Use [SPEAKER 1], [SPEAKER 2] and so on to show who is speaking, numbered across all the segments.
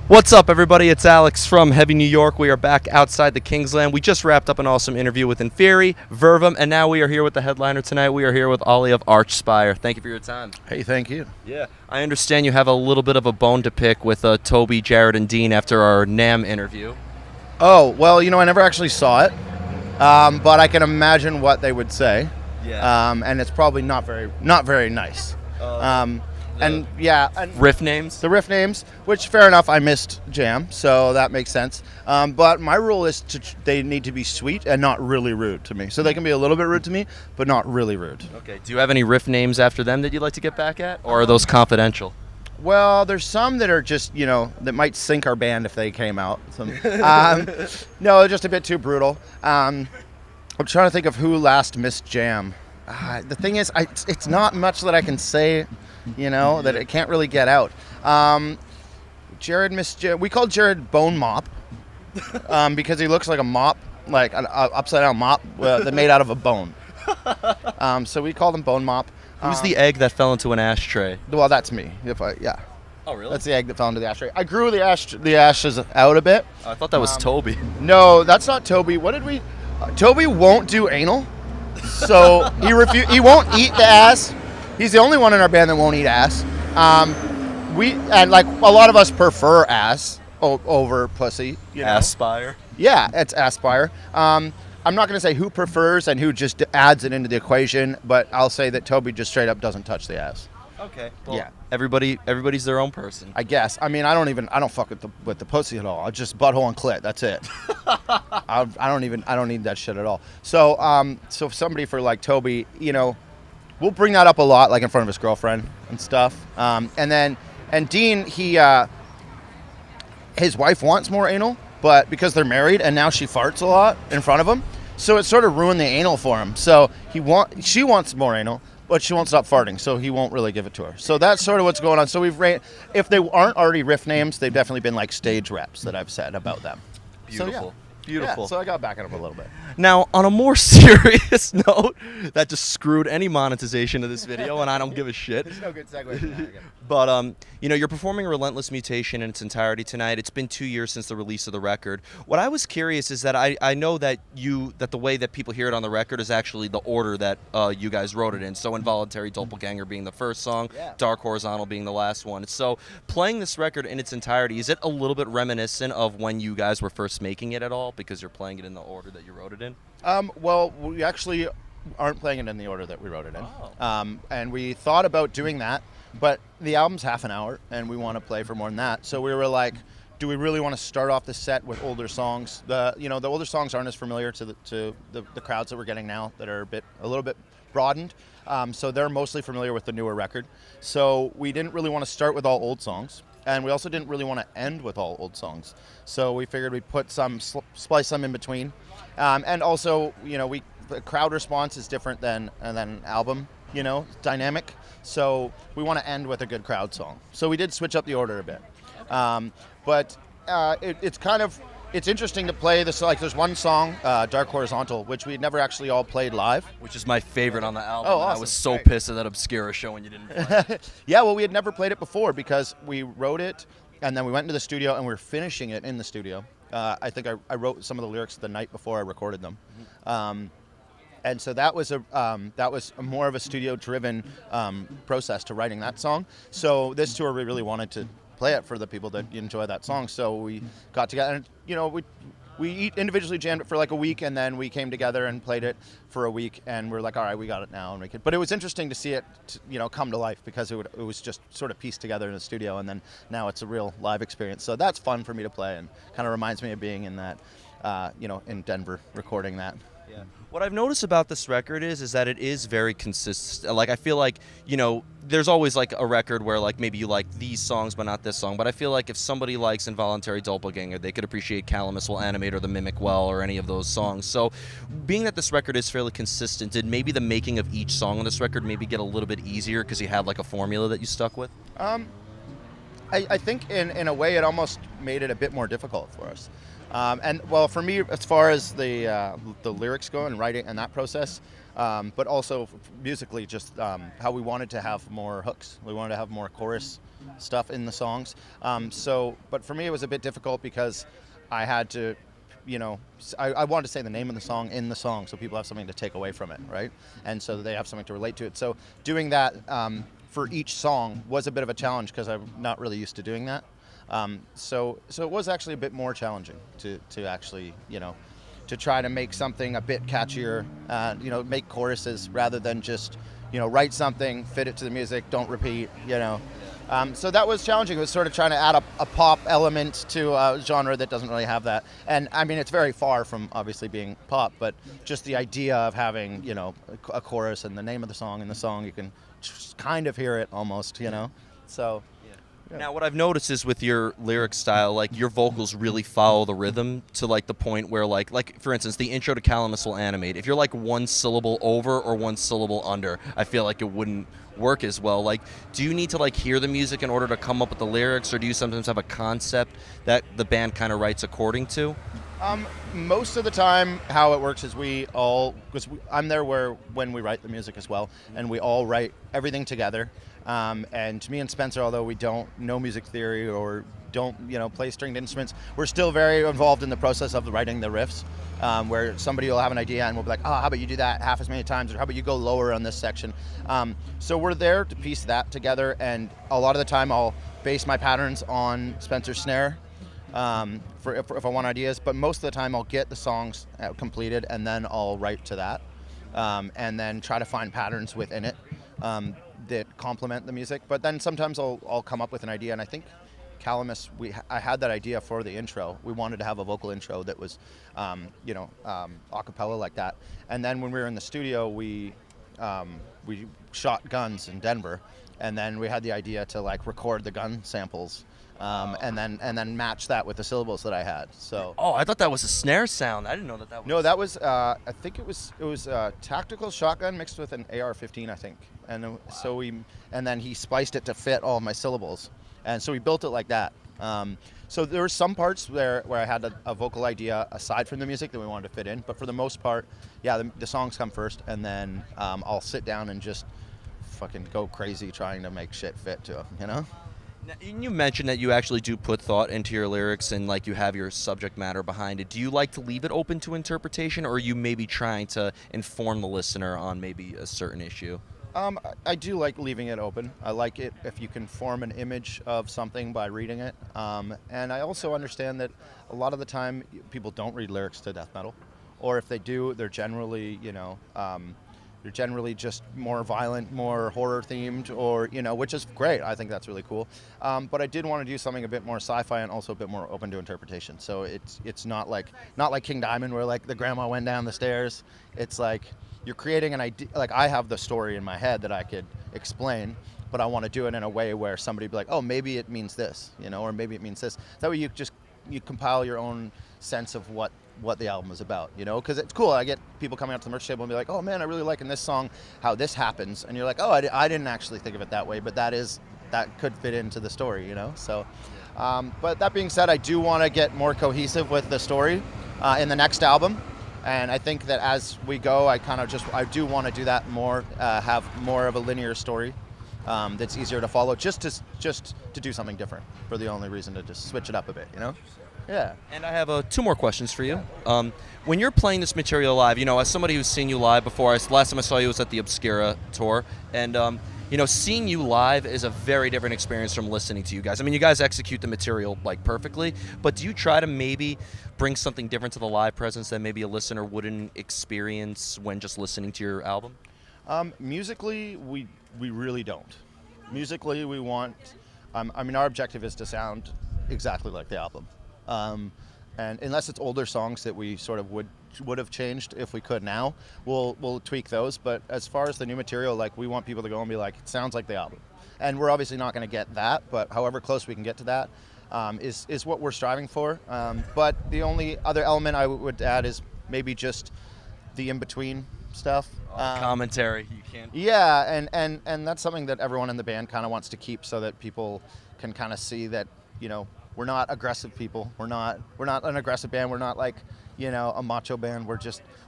[SPEAKER 1] What's up, everybody? It's Alex from Heavy New York. We are back outside the Kingsland. We just wrapped up an awesome interview with Inferi, Vervum, and now we are here with the headliner tonight. We are here with Oli of Archspire. Thank you for your time.
[SPEAKER 2] Hey, thank you.
[SPEAKER 1] Yeah. I understand you have a little bit of a bone to pick with Toby, Jared, and Dean after our NAMM interview.
[SPEAKER 2] Oh, well, I never actually saw it, but I can imagine what they would say.
[SPEAKER 1] Yeah.
[SPEAKER 2] And it's probably not very nice. And
[SPEAKER 1] riff names?
[SPEAKER 2] The riff names, which fair enough, I missed Jam, so that makes sense. But my rule is they need to be sweet and not really rude to me. So they can be a little bit rude to me, but not really rude.
[SPEAKER 1] Okay. Do you have any riff names after them that you'd like to get back at, or are those confidential?
[SPEAKER 2] Well, there's some that are just, that might sink our band if they came out. No, just a bit too brutal. I'm trying to think of who last missed Jam. The thing is, it's not much that I can say, that it can't really get out. Jared missed Jared. We called Jared Bone Mop because he looks like a mop, like an upside-down mop that made out of a bone. So we called him Bone Mop.
[SPEAKER 1] Who's the egg that fell into an ashtray?
[SPEAKER 2] Well, that's me.
[SPEAKER 1] Oh, really?
[SPEAKER 2] That's the egg that fell into the ashtray. I grew the ashes out a bit.
[SPEAKER 1] I thought that was Toby.
[SPEAKER 2] No, that's not Toby. What did we... Toby won't do anal, so he won't eat the ass. He's the only one in our band that won't eat ass. Like a lot of us prefer ass over pussy.
[SPEAKER 1] Aspire?
[SPEAKER 2] Yeah, it's Aspire. I'm not going to say who prefers and who just adds it into the equation, but I'll say that Toby just straight up doesn't touch the ass.
[SPEAKER 1] Okay. Well,
[SPEAKER 2] yeah.
[SPEAKER 1] Everybody's their own person.
[SPEAKER 2] I guess. I mean, I don't fuck with the pussy at all. I just butthole and clit. That's it. I don't need that shit at all. So somebody for like Toby, we'll bring that up a lot, like in front of his girlfriend and stuff. And Dean, his wife wants more anal, but because they're married and now she farts a lot in front of him, so it sort of ruined the anal for him. So she wants more anal, but she won't stop farting, so he won't really give it to her. So that's sort of what's going on. So if they aren't already riff names, they've definitely been like stage reps that I've said about them.
[SPEAKER 1] Beautiful.
[SPEAKER 2] So, yeah.
[SPEAKER 1] Beautiful.
[SPEAKER 2] Yeah, so I got back at him a little bit.
[SPEAKER 1] Now, on a more serious note, that just screwed any monetization of this video, and I don't give a shit.
[SPEAKER 2] There's no good segue.
[SPEAKER 1] But, you're performing Relentless Mutation in its entirety tonight. It's been 2 years since the release of the record. What I was curious is that I know that the way that people hear it on the record is actually the order that you guys wrote it in. So Involuntary Doppelganger being the first song, yeah. Dark Horizontal being the last one. So playing this record in its entirety, is it a little bit reminiscent of when you guys were first making it at all? Because you're playing it in the order that you wrote it in?
[SPEAKER 2] Well, we actually aren't playing it in the order that we wrote it in. Oh. And we thought about doing that, but the album's half an hour, and we want to play for more than that. So we were like, do we really want to start off the set with older songs? The older songs aren't as familiar to the crowds that we're getting now, that are a little bit broadened. So they're mostly familiar with the newer record. So we didn't really want to start with all old songs. And we also didn't really want to end with all old songs. So we figured we'd put splice some in between. And also, the crowd response is different than an album, dynamic. So we want to end with a good crowd song. So we did switch up the order a bit. But it's interesting to play this. Like, there's one song, Dark Horizontal, which we had never actually all played live.
[SPEAKER 1] Which is my favorite on the album.
[SPEAKER 2] Oh, awesome.
[SPEAKER 1] I was so pissed at that Obscura show when you didn't play it.
[SPEAKER 2] Yeah, well, we had never played it before because we wrote it, and then we went into the studio, and we were finishing it in the studio. I think I wrote some of the lyrics the night before I recorded them. Mm-hmm. And so that was more of a studio-driven process to writing that song. So this tour, we really wanted to play it for the people that enjoy that song. So we got together, and we individually jammed it for like a week, and then we came together and played it for a week, and we're like, all right, we got it now. And but it was interesting to see it, come to life, because it was just sort of pieced together in the studio, and then now it's a real live experience. So that's fun for me to play, and kind of reminds me of being in that, in Denver recording that.
[SPEAKER 1] Yeah. What I've noticed about this record is that it is very consistent. Like, I feel like, there's always like a record where like maybe you like these songs but not this song. But I feel like if somebody likes Involuntary Doppelganger, they could appreciate Calamus Will Animate or The Mimic Well or any of those songs. So being that this record is fairly consistent, did maybe the making of each song on this record maybe get a little bit easier because you had like a formula that you stuck with?
[SPEAKER 2] I think in a way it almost made it a bit more difficult for us. And well, for me, as far as the lyrics go and writing and that process, but also musically, just how we wanted to have more hooks. We wanted to have more chorus stuff in the songs. But for me, it was a bit difficult because I had to, I wanted to say the name of the song in the song so people have something to take away from it, right? And so they have something to relate to it. So doing that for each song was a bit of a challenge because I'm not really used to doing that. So it was actually a bit more challenging to actually, to try to make something a bit catchier, make choruses rather than just, write something, fit it to the music, don't repeat, So that was challenging. It was sort of trying to add a pop element to a genre that doesn't really have that. And I mean, it's very far from obviously being pop, but just the idea of having, a chorus and the name of the song in the song, you can just kind of hear it almost, So. Yeah.
[SPEAKER 1] Now, what I've noticed is with your lyric style, like your vocals really follow the rhythm to like the point where, like for instance, the intro to Calamus will animate. If you're like one syllable over or one syllable under, I feel like it wouldn't work as well. Like, do you need to like hear the music in order to come up with the lyrics, or do you sometimes have a concept that the band kind of writes according to?
[SPEAKER 2] Most of the time, how it works is I'm there when we write the music as well, and we all write everything together. And me and Spencer, although we don't know music theory or don't, play stringed instruments, we're still very involved in the process of writing the riffs, where somebody will have an idea and we'll be like, how about you do that half as many times, or how about you go lower on this section? So we're there to piece that together, and a lot of the time I'll base my patterns on Spencer's snare if I want ideas, but most of the time I'll get the songs completed and then I'll write to that, and then try to find patterns within it that complement the music. But then sometimes I'll come up with an idea, and I think Calamus, I had that idea for the intro. We wanted to have a vocal intro that was, a cappella like that. And then when we were in the studio, we shot guns in Denver, and then we had the idea to like record the gun samples, and then match that with the syllables that I had. So.
[SPEAKER 1] Oh, I thought that was a snare sound. I didn't know that was.
[SPEAKER 2] No, that was. I think it was a tactical shotgun mixed with an AR-15, I think. And so and then he spliced it to fit all my syllables, and so we built it like that. So there were some parts where I had a vocal idea aside from the music that we wanted to fit in, but for the most part, yeah, the songs come first, and then I'll sit down and just fucking go crazy trying to make shit fit to them,
[SPEAKER 1] Now, you mentioned that you actually do put thought into your lyrics and like you have your subject matter behind it. Do you like to leave it open to interpretation, or are you maybe trying to inform the listener on maybe a certain issue?
[SPEAKER 2] I do like leaving it open. I like it if you can form an image of something by reading it. And I also understand that a lot of the time people don't read lyrics to death metal, or if they do, they're generally, they're generally just more violent, more horror themed, or, which is great. I think that's really cool. But I did want to do something a bit more sci-fi and also a bit more open to interpretation. So it's not like King Diamond where like the grandma went down the stairs. It's like you're creating an idea. Like I have the story in my head that I could explain, but I want to do it in a way where somebody be like, oh, maybe it means this, or maybe it means this. That way you compile your own sense of what the album is about, because it's cool. I get people coming up to the merch table and be like, oh man, I really like in this song how this happens, and you're like, oh, I didn't actually think of it that way, but that could fit into the story, So, but that being said, I do want to get more cohesive with the story in the next album, and I think that as we go, I do want to do that more, have more of a linear story that's easier to follow, just to do something different, for the only reason to just switch it up a bit, Yeah.
[SPEAKER 1] And I have 2 more questions for you. When you're playing this material live, as somebody who's seen you live before, last time I saw you was at the Obscura tour, and seeing you live is a very different experience from listening to you guys. I mean, you guys execute the material like perfectly, but do you try to maybe bring something different to the live presence that maybe a listener wouldn't experience when just listening to your album?
[SPEAKER 2] Musically, we really don't. Musically, we want. Our objective is to sound exactly like the album. And unless it's older songs that we sort of would have changed if we could now, we'll tweak those. But as far as the new material, like we want people to go and be like, it sounds like the album. And we're obviously not going to get that, but however close we can get to that is what we're striving for. But the only other element I would add is maybe just the in-between stuff.
[SPEAKER 1] Commentary, you can't.
[SPEAKER 2] Yeah, and that's something that everyone in the band kind of wants to keep so that people can kind of see that, We're not aggressive people. We're not an aggressive band. We're not like, you know, a macho band.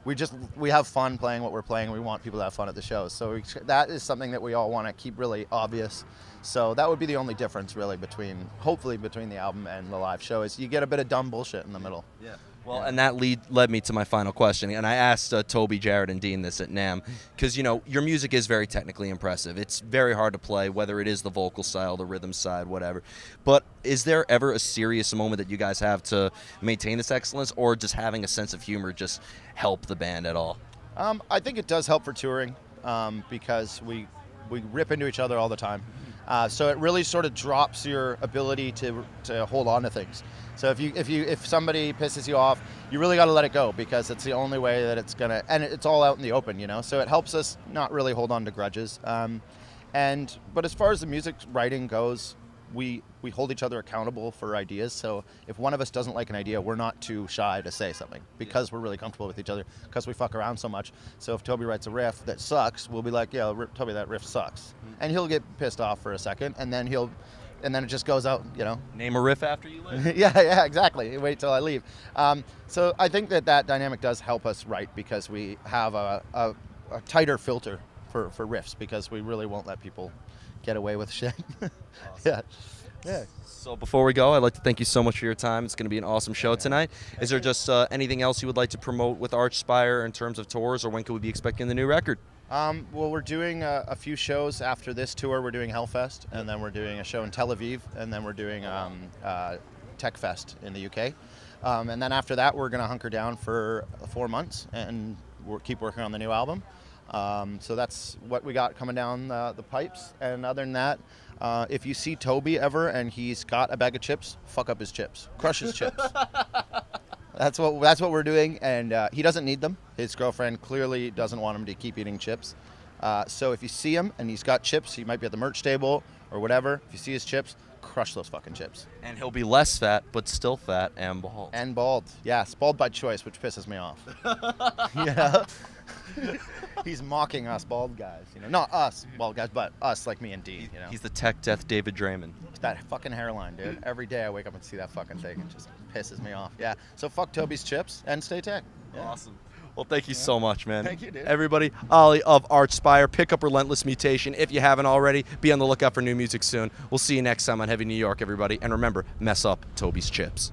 [SPEAKER 2] We have fun playing what we're playing. And we want people to have fun at the shows. So that is something that we all want to keep really obvious. So that would be the only difference really hopefully between the album and the live show, is you get a bit of dumb bullshit in the middle.
[SPEAKER 1] Yeah. Well, and that led me to my final question, and I asked Toby, Jared, and Dean this at NAMM, because, you know, your music is very technically impressive. It's very hard to play, whether it is the vocal style, the rhythm side, whatever. But is there ever a serious moment that you guys have to maintain this excellence, or just having a sense of humor just help the band at all?
[SPEAKER 2] I think it does help for touring, because we rip into each other all the time. So it really sort of drops your ability to hold on to things. So if somebody pisses you off, you really got to let it go, because it's the only way that it's gonna, and it's all out in the open, you know. So it helps us not really hold on to grudges. But as far as the music writing goes, we hold each other accountable for ideas. So if one of us doesn't like an idea, we're not too shy to say something, because we're really comfortable with each other, because we fuck around so much. So if Toby writes a riff that sucks, we'll be like, yeah, Toby, that riff sucks. And he'll get pissed off for a second, and then it just goes out, you know.
[SPEAKER 1] Name a riff after you leave.
[SPEAKER 2] yeah, exactly. Wait till I leave. So I think that dynamic does help us write, because we have a tighter filter for riffs, because we really won't let people get away with shit.
[SPEAKER 1] Awesome. Yeah. So before we go, I'd like to thank you so much for your time. It's going to be an awesome show tonight. Is there just anything else you would like to promote with Archspire in terms of tours, or when could we be expecting the new record?
[SPEAKER 2] Well, we're doing a few shows after this tour. We're doing Hellfest, and then we're doing a show in Tel Aviv, and then we're doing Tech Fest in the UK. And then after that, we're going to hunker down for 4 months and keep working on the new album. So that's what we got coming down the pipes. And other than that, if you see Toby ever and he's got a bag of chips, fuck up his chips. Crush his chips. That's what we're doing, and he doesn't need them. His girlfriend clearly doesn't want him to keep eating chips. So if you see him and he's got chips, he might be at the merch table or whatever. If you see his chips, crush those fucking chips.
[SPEAKER 1] And he'll be less fat, but still fat and bald.
[SPEAKER 2] And bald. Yes, bald by choice, which pisses me off. Yeah. He's mocking us bald guys, you know. Not us bald guys, but us like me and Dean, you know.
[SPEAKER 1] He's the tech death David Draymond.
[SPEAKER 2] That fucking hairline, dude. Every day I wake up and see that fucking thing. It just pisses me off. Yeah. So fuck Toby's chips and stay tech. Yeah.
[SPEAKER 1] Awesome. Well, thank you so much, man.
[SPEAKER 2] Thank you, dude.
[SPEAKER 1] Everybody, Oli of Archspire, pick up Relentless Mutation if you haven't already. Be on the lookout for new music soon. We'll see you next time on Heavy New York, everybody. And remember, mess up Toby's chips.